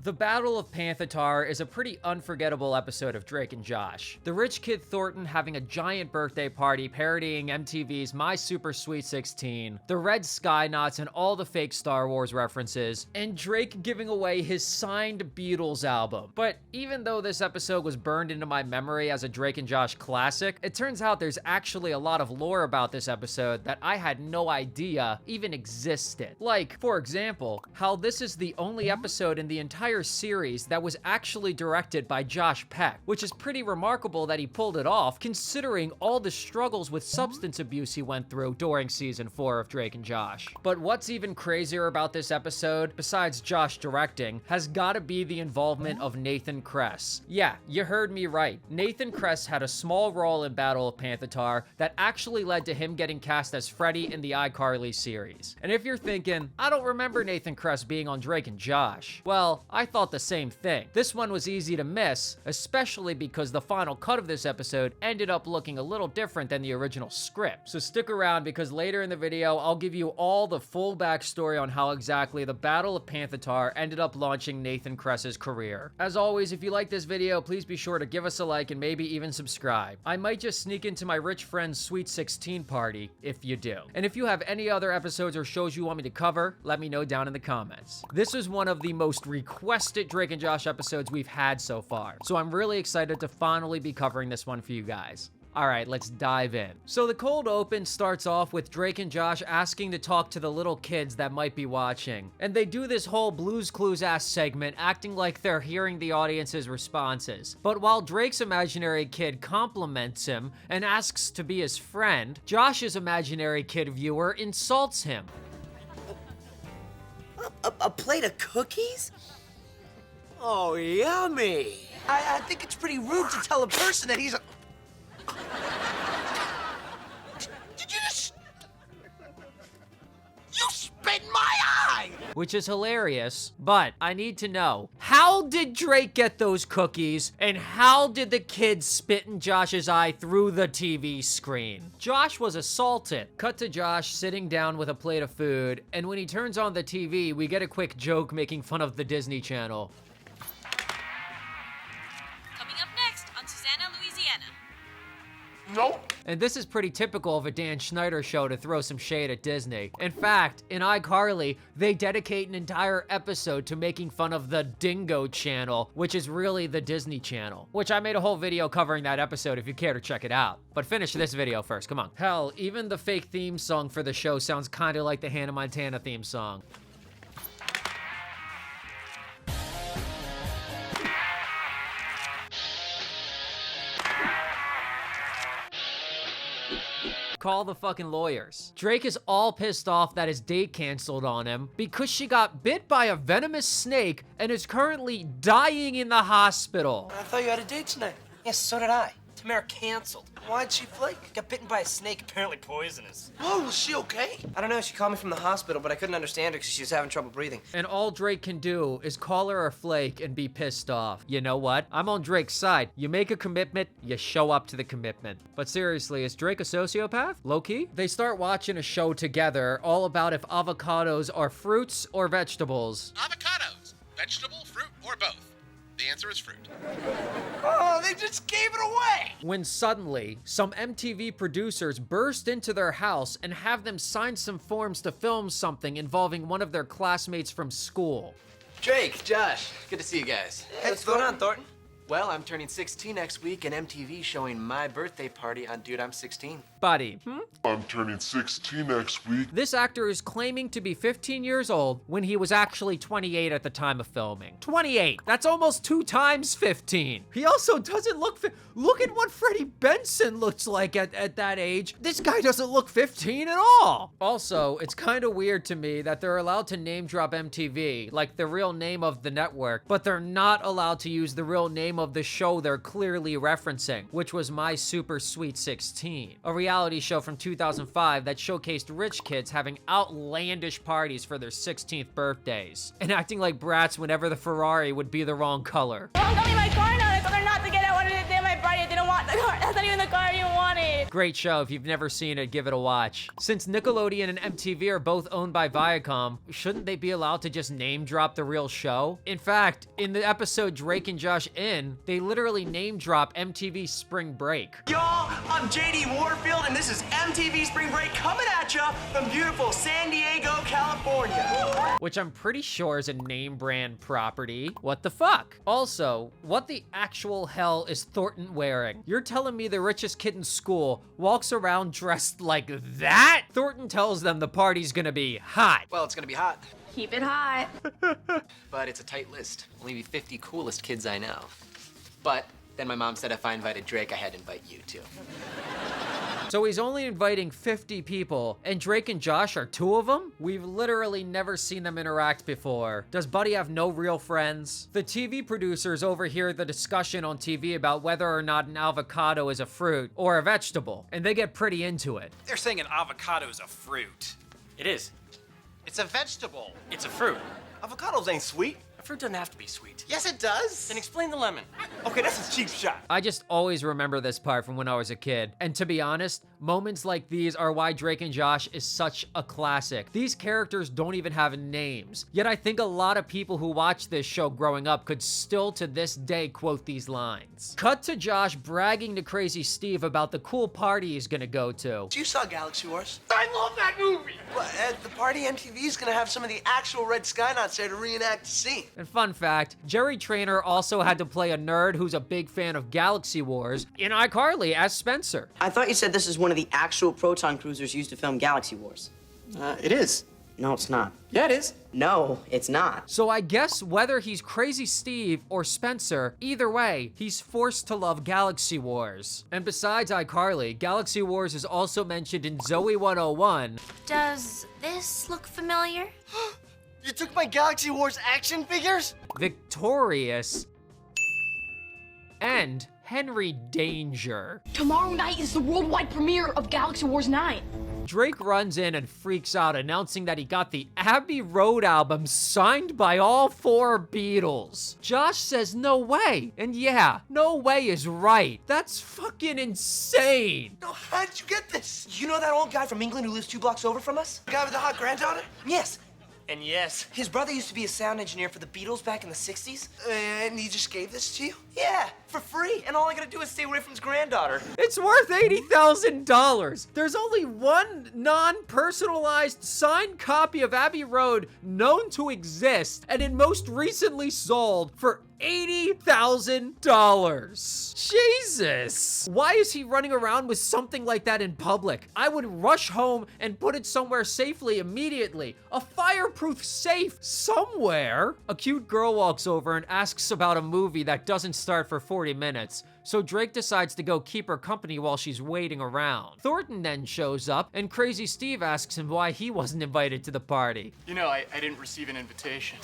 The Battle of Panthatar is a pretty unforgettable episode of Drake and Josh. The rich kid Thornton having a giant birthday party parodying MTV's My Super Sweet 16, the red sky knots and all the fake Star Wars references, and Drake giving away his signed Beatles album. But even though this episode was burned into my memory as a Drake and Josh classic, it turns out there's actually a lot of lore about this episode that I had no idea even existed. Like, for example, how this is the only episode in the entire series that was actually directed by Josh Peck, which is pretty remarkable that he pulled it off considering all the struggles with substance abuse he went through during season 4 of Drake and Josh. But what's even crazier about this episode, besides Josh directing, has gotta be the involvement of Nathan Kress. Yeah, you heard me right. Nathan Kress had a small role in Battle of Panthatar that actually led to him getting cast as Freddie in the iCarly series. And if you're thinking, I don't remember Nathan Kress being on Drake and Josh, well, I thought the same thing. This one was easy to miss, especially because the final cut of this episode ended up looking a little different than the original script. So stick around because later in the video, I'll give you all the full backstory on how exactly the Battle of Panthatar ended up launching Nathan Kress's career. As always, if you like this video, please be sure to give us a like and maybe even subscribe. I might just sneak into my rich friend's Sweet 16 party if you do. And if you have any other episodes or shows you want me to cover, let me know down in the comments. This is one of the most requested Drake and Josh episodes we've had so far, so I'm really excited to finally be covering this one for you guys. Alright, let's dive in. So the cold open starts off with Drake and Josh asking to talk to the little kids that might be watching. And they do this whole Blue's Clues-ass segment acting like they're hearing the audience's responses. But while Drake's imaginary kid compliments him and asks to be his friend, Josh's imaginary kid viewer insults him. A plate of cookies? Oh, yummy. I think it's pretty rude to tell a person that he's a... Did you just... You spit in my eye! Which is hilarious, but I need to know, how did Drake get those cookies, and how did the kid spit in Josh's eye through the TV screen? Josh was assaulted. Cut to Josh sitting down with a plate of food, and when he turns on the TV, we get a quick joke making fun of the Disney Channel. Nope. And this is pretty typical of a Dan Schneider show to throw some shade at Disney. In fact, in iCarly, they dedicate an entire episode to making fun of the Dingo Channel, which is really the Disney Channel, which I made a whole video covering that episode if you care to check it out. But finish this video first, come on. Hell, even the fake theme song for the show sounds kind of like the Hannah Montana theme song. Call the fucking lawyers. Drake is all pissed off that his date canceled on him because she got bit by a venomous snake and is currently dying in the hospital. I thought you had a date tonight. Yes, so did I. Tamara canceled. Why'd she flake? Got bitten by a snake, apparently poisonous. Oh, was she okay? I don't know. She called me from the hospital, but I couldn't understand her because she was having trouble breathing. And all Drake can do is call her a flake and be pissed off. You know what? I'm on Drake's side. You make a commitment, you show up to the commitment. But seriously, is Drake a sociopath? Low-key? They start watching a show together all about if avocados are fruits or vegetables. Avocados. Vegetable, fruit, or both? The answer is fruit. Oh, they just gave it away! When suddenly, some MTV producers burst into their house and have them sign some forms to film something involving one of their classmates from school. Drake, Josh, good to see you guys. Hey, what's going on, Thornton? Well, I'm turning 16 next week, and MTV showing my birthday party on Dude, I'm 16. Buddy, I'm turning 16 next week. This actor is claiming to be 15 years old when he was actually 28 at the time of filming. 28! That's almost 2 times 15. He also doesn't look look at what Freddie Benson looks like at that age. This guy doesn't look 15 at all. Also, it's kind of weird to me that they're allowed to name drop MTV, like the real name of the network, but they're not allowed to use the real name of the show they're clearly referencing, which was My Super Sweet 16, a reality show from 2005 that showcased rich kids having outlandish parties for their 16th birthdays and acting like brats whenever the Ferrari would be the wrong color. Don't tell me my car now. I told her not to get it. I wanted it in my party. I didn't want the car. That's not even the car you wanted. Great show. If you've never seen it, give it a watch. Since Nickelodeon and MTV are both owned by Viacom, shouldn't they be allowed to just name drop the real show? In fact, in the episode Drake and Josh in, they literally name drop MTV Spring Break. Y'all, I'm Jadey Warfield, and this is MTV Spring Break coming at ya from beautiful San Diego, California. Which I'm pretty sure is a name brand property. What the fuck? Also, what the actual hell is Thornton wearing? You're telling me the richest kid in school walks around dressed like that? Thornton tells them the party's gonna be hot. Well, it's gonna be hot, Keep it hot. but it's a tight list. Only the 50 coolest kids I know. But then my mom said if I invited Drake, I had to invite you too. So he's only inviting 50 people, and Drake and Josh are two of them? We've literally never seen them interact before. Does Buddy have no real friends? The TV producers overhear the discussion on TV about whether or not an avocado is a fruit or a vegetable, and they get pretty into it. They're saying an avocado is a fruit. It is. It's a vegetable. It's a fruit. Avocados ain't sweet. A fruit doesn't have to be sweet. Yes, it does. Then explain the lemon. Okay, that's a cheap shot. I just always remember this part from when I was a kid. And to be honest, moments like these are why Drake and Josh is such a classic. These characters don't even have names. Yet I think a lot of people who watched this show growing up could still to this day quote these lines. Cut to Josh bragging to Crazy Steve about the cool party he's gonna go to. You saw Galaxy Wars? I love that movie. Well, at the party, MTV's gonna have some of the actual Red Skynauts there to reenact the scene. And fun fact, Jerry Trainer also had to play a nerd who's a big fan of Galaxy Wars in iCarly as Spencer. I thought you said this is one of the actual proton cruisers used to film Galaxy Wars. It is. No, it's not. Yeah, it is. No, it's not. So I guess whether he's Crazy Steve or Spencer, either way, he's forced to love Galaxy Wars. And besides iCarly, Galaxy Wars is also mentioned in Zoe 101. Does this look familiar? You took my Galaxy Wars action figures? Victorious, and Henry Danger. Tomorrow night is the worldwide premiere of Galaxy Wars 9. Drake runs in and freaks out, announcing that he got the Abbey Road album signed by all 4 Beatles. Josh says no way, and yeah, no way is right. That's fucking insane. No, how did you get this? You know that old guy from England who lives 2 blocks over from us? The guy with the hot granddaughter? Yes. And yes, His brother used to be a sound engineer for the Beatles back in the 60s. And he just gave this to you? Yeah, for free. And all I gotta do is stay away from his granddaughter. It's worth $80,000. There's only one non-personalized signed copy of Abbey Road known to exist, and it most recently sold for $80,000. Jesus. Why is he running around with something like that in public? I would rush home and put it somewhere safely immediately. A fireproof safe somewhere. A cute girl walks over and asks about a movie that doesn't start for 40 minutes. So Drake decides to go keep her company while she's waiting around. Thornton then shows up, and Crazy Steve asks him why he wasn't invited to the party. you know, I didn't receive an invitation.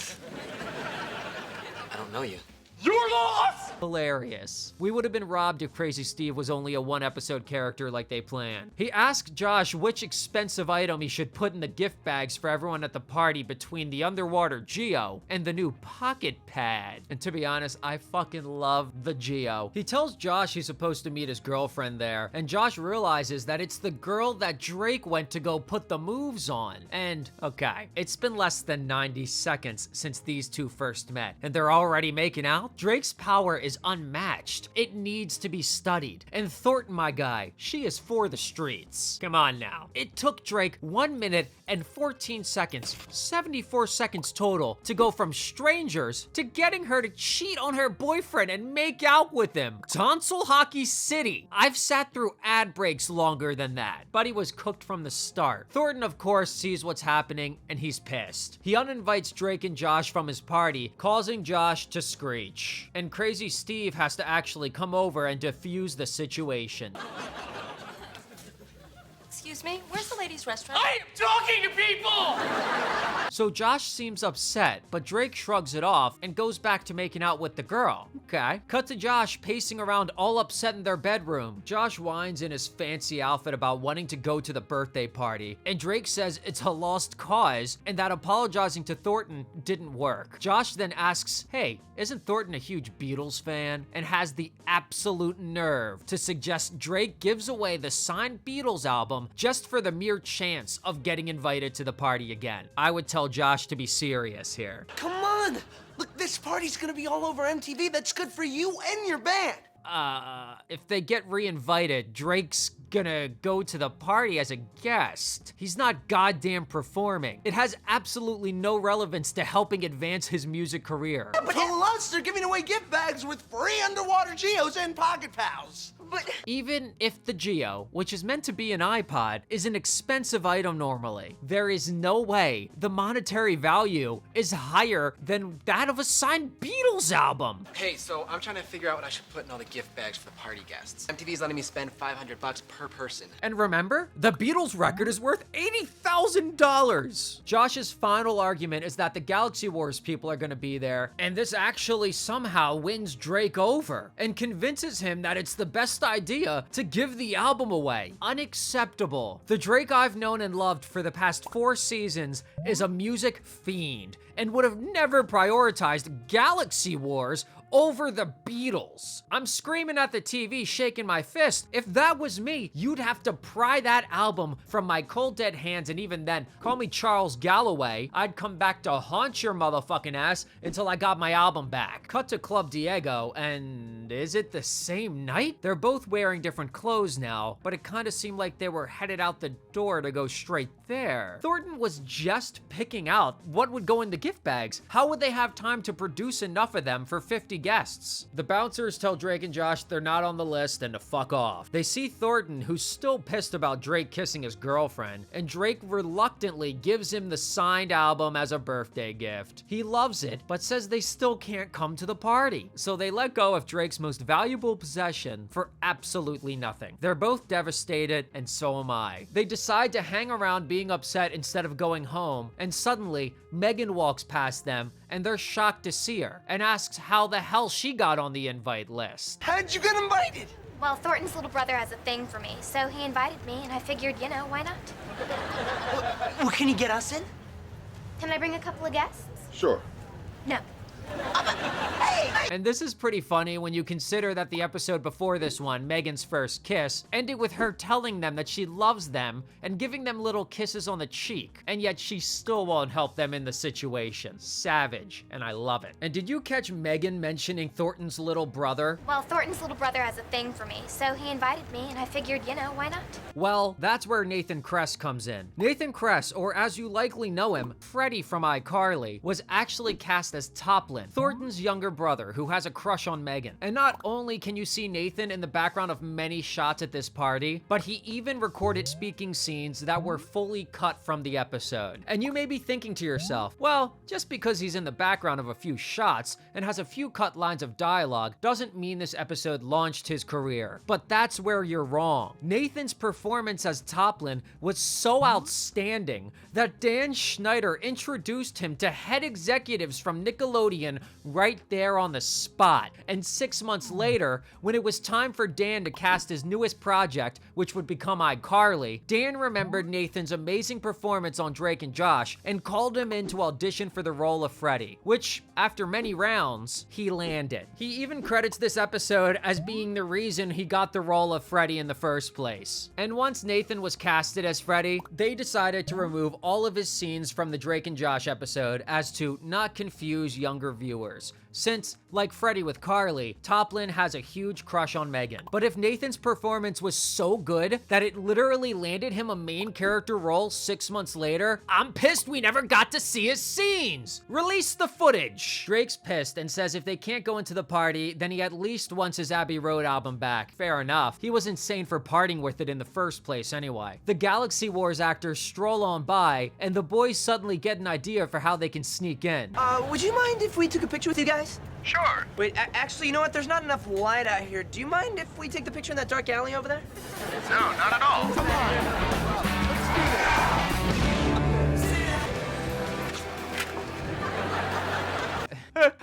I don't know you. You're lost! Hilarious. We would have been robbed if Crazy Steve was only a 1-episode character like they planned. He asked Josh which expensive item he should put in the gift bags for everyone at the party between the underwater Geo and the new pocket pad. And to be honest, I fucking love the Geo. He tells Josh he's supposed to meet his girlfriend there, and Josh realizes that it's the girl that Drake went to go put the moves on. And, okay, it's been less than 90 seconds since these two first met, and they're already making out? Drake's power is unmatched. It needs to be studied. And Thornton, my guy, she is for the streets. Come on now. It took Drake 1 minute and 14 seconds, 74 seconds total, to go from strangers to getting her to cheat on her boyfriend and make out with him. Tonsil Hockey City. I've sat through ad breaks longer than that, but he was cooked from the start. Thornton, of course, sees what's happening and he's pissed. He uninvites Drake and Josh from his party, causing Josh to screech. And Crazy Steve has to actually come over and defuse the situation. Excuse me, where's the ladies' restaurant? I am talking to people! So Josh seems upset, but Drake shrugs it off and goes back to making out with the girl. Okay. Cut to Josh pacing around all upset in their bedroom. Josh whines in his fancy outfit about wanting to go to the birthday party, and Drake says it's a lost cause and that apologizing to Thornton didn't work. Josh then asks, hey, isn't Thornton a huge Beatles fan? And has the absolute nerve to suggest Drake gives away the signed Beatles album just for the mere chance of getting invited to the party again. I would tell Josh to be serious here. Come on! Look, this party's gonna be all over MTV. That's good for you and your band. If they get re-invited, Drake's gonna go to the party as a guest. He's not goddamn performing. It has absolutely no relevance to helping advance his music career. Yeah, but plus, they're giving away gift bags with free underwater geos and pocket pals. But even if the Geo, which is meant to be an iPod, is an expensive item normally, there is no way the monetary value is higher than that of a signed Beatles album. Hey, so I'm trying to figure out what I should put in all the gift bags for the party guests. MTV's letting me spend $500 per person. And remember, the Beatles record is worth $80,000. Josh's final argument is that the Galaxy Wars people are gonna be there, and this actually somehow wins Drake over and convinces him that it's the best idea to give the album away. Unacceptable. The Drake I've known and loved for the past 4 seasons is a music fiend and would have never prioritized Galaxy Wars over the Beatles. I'm screaming at the TV, shaking my fist. If that was me, you'd have to pry that album from my cold dead hands, and even then, call me Charles Galloway, I'd come back to haunt your motherfucking ass until I got my album back. Cut to Club Diego, and is it the same night? They're both wearing different clothes now, but it kind of seemed like they were headed out the door to go straight there. Thornton was just picking out what would go in the gift bags. How would they have time to produce enough of them for 50 guests? The bouncers tell Drake and Josh they're not on the list and to fuck off. They see Thornton, who's still pissed about Drake kissing his girlfriend, and Drake reluctantly gives him the signed album as a birthday gift. He loves it, but says they still can't come to the party. So they let go of Drake's most valuable possession for absolutely nothing. They're both devastated, and so am I. They decide to hang around being upset instead of going home, and suddenly, Megan walks past them, and they're shocked to see her, and asks how the hell she got on the invite list. How'd you get invited? Well, Thornton's little brother has a thing for me, so he invited me, and I figured, you know, why not? Well, can you get us in? Can I bring a couple of guests? Sure. No. And this is pretty funny when you consider that the episode before this one, Megan's first kiss, ended with her telling them that she loves them and giving them little kisses on the cheek, and yet she still won't help them in the situation. Savage, and I love it. And did you catch Megan mentioning Thornton's little brother? Well, Thornton's little brother has a thing for me, so he invited me, and I figured, you know, why not? Well, that's where Nathan Kress comes in. Nathan Kress, or as you likely know him, Freddie from iCarly, was actually cast as Toplin, Thornton's younger brother, who has a crush on Megan. And not only can you see Nathan in the background of many shots at this party, but he even recorded speaking scenes that were fully cut from the episode. And you may be thinking to yourself, well, just because he's in the background of a few shots and has a few cut lines of dialogue doesn't mean this episode launched his career. But that's where you're wrong. Nathan's performance as Toplin was so outstanding that Dan Schneider introduced him to head executives from Nickelodeon right there on the spot. And 6 months later, when it was time for Dan to cast his newest project, which would become iCarly, Dan remembered Nathan's amazing performance on Drake and Josh and called him in to audition for the role of Freddie, which, after many rounds, he landed. He even credits this episode as being the reason he got the role of Freddie in the first place. And once Nathan was casted as Freddie, they decided to remove all of his scenes from the Drake and Josh episode as to not confuse younger viewers. Since, like Freddie with Carly, Toplin has a huge crush on Megan. But if Nathan's performance was so good that it literally landed him a main character role 6 months later, I'm pissed we never got to see his scenes! Release the footage! Drake's pissed and says if they can't go into the party, then he at least wants his Abbey Road album back. Fair enough. He was insane for parting with it in the first place anyway. The Galaxy Wars actors stroll on by, and the boys suddenly get an idea for how they can sneak in. Would you mind if we took a picture with you guys? Sure. Wait, actually, you know what? There's not enough light out here. Do you mind if we take the picture in that dark alley over there? No, not at all. Come on.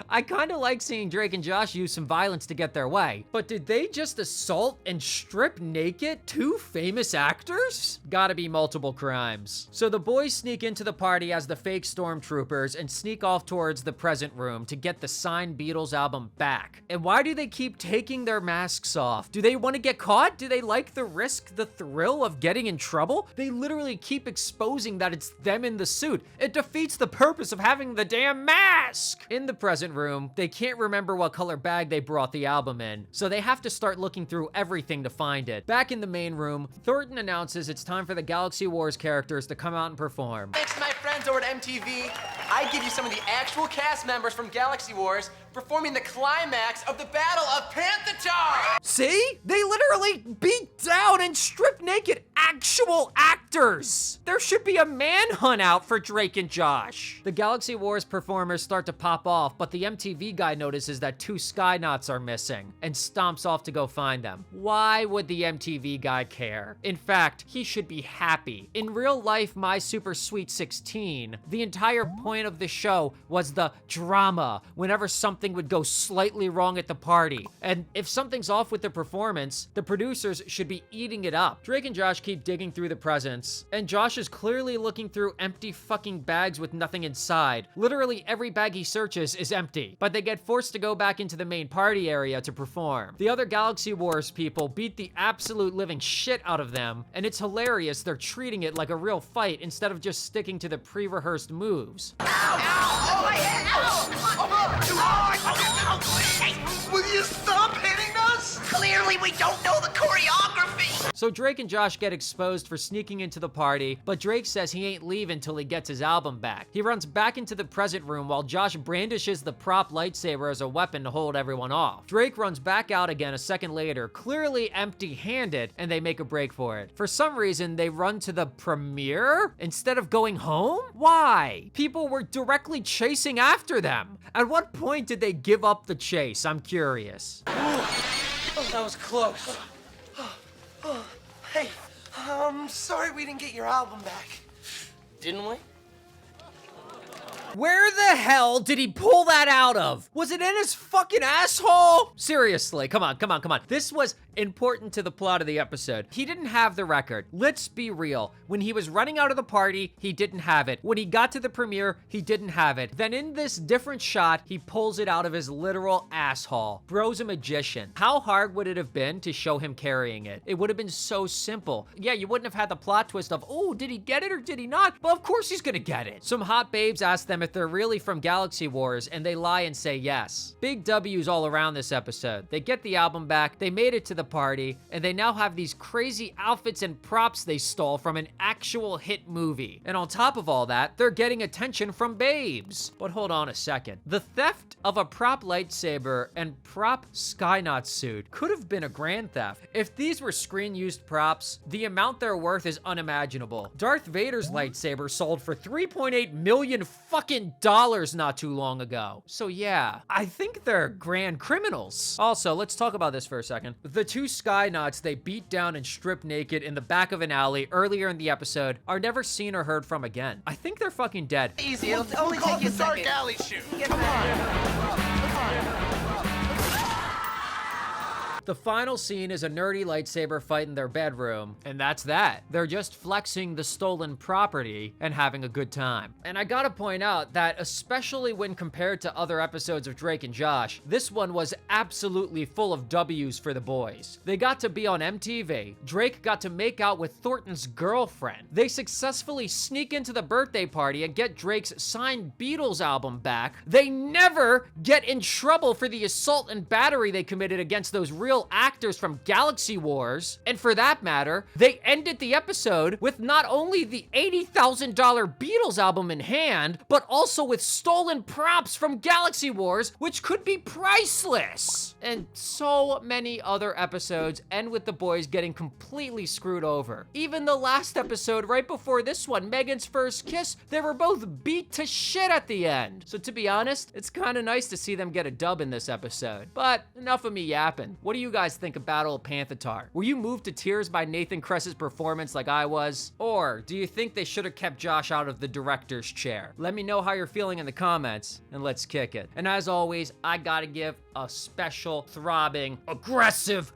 I kind of like seeing Drake and Josh use some violence to get their way, but did they just assault and strip naked two famous actors? Gotta be multiple crimes. So the boys sneak into the party as the fake stormtroopers and sneak off towards the present room to get the signed Beatles album back. And why do they keep taking their masks off? Do they want to get caught? Do they like the risk, the thrill of getting in trouble? They literally keep exposing that it's them in the suit. It defeats the purpose of having the damn mask. In the present room, they can't remember what color bag they brought the album in, so they have to start looking through everything to find it. Back in the main room, Thornton announces it's time for the Galaxy Wars characters to come out and perform. Thanks to my friends over at MTV, I give you some of the actual cast members from Galaxy Wars performing the climax of the Battle of Panthatar! See? They literally beat down and strip naked actual actors! There should be a manhunt out for Drake and Josh. The Galaxy Wars performers start to pop off, but the MTV guy notices that two Skynauts are missing and stomps off to go find them. Why would the MTV guy care? In fact, he should be happy. In real life, My Super Sweet 16, the entire point of the show was the drama whenever something would go slightly wrong at the party. And if something's off with the performance, the producers should be eating it up. Drake and Josh keep digging through the presents, and Josh is clearly looking through empty fucking bags with nothing inside. Literally every bag he searches is empty, but they get forced to go back into the main party area to perform. The other Galaxy Wars people beat the absolute living shit out of them, and it's hilarious they're treating it like a real fight instead of just sticking to the pre-rehearsed moves. Will you stop hitting us? Clearly we don't know the choreography. So Drake and Josh get exposed for sneaking into the party, but Drake says he ain't leaving till he gets his album back. He runs back into the present room while Josh brandishes the prop lightsaber as a weapon to hold everyone off. Drake runs back out again a second later, clearly empty-handed, and they make a break for it. For some reason, they run to the premiere instead of going home? Why? People were directly chasing after them. At what point did they give up the chase? I'm curious. That was close. Hey, sorry we didn't get your album back. Didn't we? Where the hell did he pull that out of? Was it in his fucking asshole? Seriously, come on. This was important to the plot of the episode. He didn't have the record. Let's be real. When he was running out of the party, he didn't have it. When he got to the premiere, he didn't have it. Then in this different shot, he pulls it out of his literal asshole. Bro's a magician. How hard would it have been to show him carrying it? It would have been so simple. Yeah, you wouldn't have had the plot twist of, oh, did he get it or did he not? Well, of course he's gonna get it. Some hot babes ask them if they're really from Galaxy Wars, and they lie and say yes. Big W's all around this episode. They get the album back, they made it to the party, and they now have these crazy outfits and props they stole from an actual hit movie. And on top of all that, they're getting attention from babes. But hold on a second. The theft of a prop lightsaber and prop Skynaut suit could have been a grand theft. If these were screen-used props, the amount they're worth is unimaginable. Darth Vader's lightsaber sold for $3.8 million fucking dollars not too long ago. So yeah, I think they're grand criminals. Also, let's talk about this for a second. The two Skynauts they beat down and stripped naked in the back of an alley earlier in the episode are never seen or heard from again. I think they're fucking dead. Easy, it'll only take you a second. Dark alley shoot. Come on. The final scene is a nerdy lightsaber fight in their bedroom, and that's that. They're just flexing the stolen property and having a good time. And I gotta point out that especially when compared to other episodes of Drake and Josh, this one was absolutely full of W's for the boys. They got to be on MTV. Drake got to make out with Thornton's girlfriend. They successfully sneak into the birthday party and get Drake's signed Beatles album back. They never get in trouble for the assault and battery they committed against those real actors from Galaxy Wars, and for that matter, they ended the episode with not only the $80,000 Beatles album in hand, but also with stolen props from Galaxy Wars, which could be priceless. And so many other episodes end with the boys getting completely screwed over. Even the last episode right before this one, Megan's first kiss, they were both beat to shit at the end. So to be honest, it's kind of nice to see them get a dub in this episode. But enough of me yapping. What do you you guys think of Battle of Panthatar? Were you moved to tears by Nathan Kress's performance like I was? Or do you think they should have kept Josh out of the director's chair? Let me know how you're feeling in the comments, and let's kick it. And as always, I gotta give a special, throbbing, aggressive,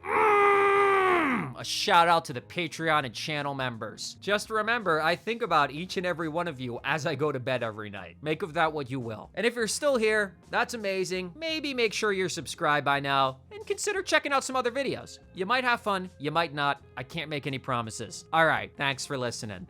a shout out to the Patreon and channel members. Just remember, I think about each and every one of you as I go to bed every night. Make of that what you will. And if you're still here, that's amazing. Maybe make sure you're subscribed by now and consider checking out some other videos. You might have fun, you might not. I can't make any promises. All right, thanks for listening.